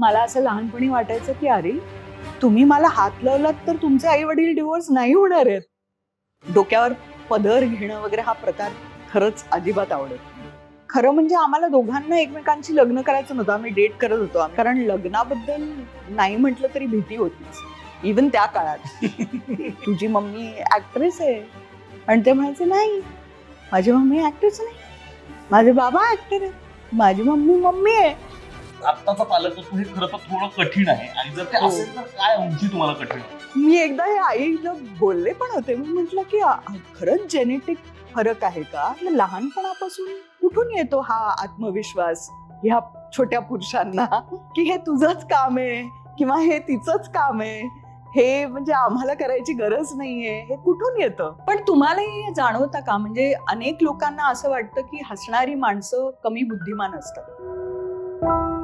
मला असं लहानपणी वाटायचं की अरे तुम्ही मला हात लावलात तर तुमचे आई वडील डिवोर्स नाही होणार आहेत. डोक्यावर पदर घेणं वगैरे हा प्रकार खरंच अजिबात आवडत नाही. खरं म्हणजे आम्हाला दोघांना एकमेकांची लग्न करायचं नव्हतं, आम्ही डेट करत होतो. कारण लग्नाबद्दल नाही म्हटलं तरी भीती होतीच, इव्हन त्या काळात. तुझी मम्मी ऍक्ट्रेस आहे आणि ते म्हणायचे नाही, माझी मम्मी ऍक्ट्रेस नाही, माझे बाबा ऍक्टर आहे, माझी मम्मी मम्मी आहे. आत्ताचं पालकत्व हे खरं तर थोडं कठीण आहे आणि जर ते हो. असेल तर काय आणखी तुम्हाला कठीण आहे? मी एकदा हे आईला बोलले पण होते. मी म्हटलं की खरंच जेनेटिक फरक आहे का? लहानपणापासून कुठून येतो हा आत्मविश्वास ह्या छोट्या पुरुषांना की हे तुझंच काम आहे किंवा हे तिचंच काम आहे, हे म्हणजे आम्हाला करायची गरज नाहीये, हे कुठून येतं? पण तुम्हालाही जाणवतं का? म्हणजे अनेक लोकांना असं वाटतं की हसणारी माणसं कमी बुद्धिमान असतात.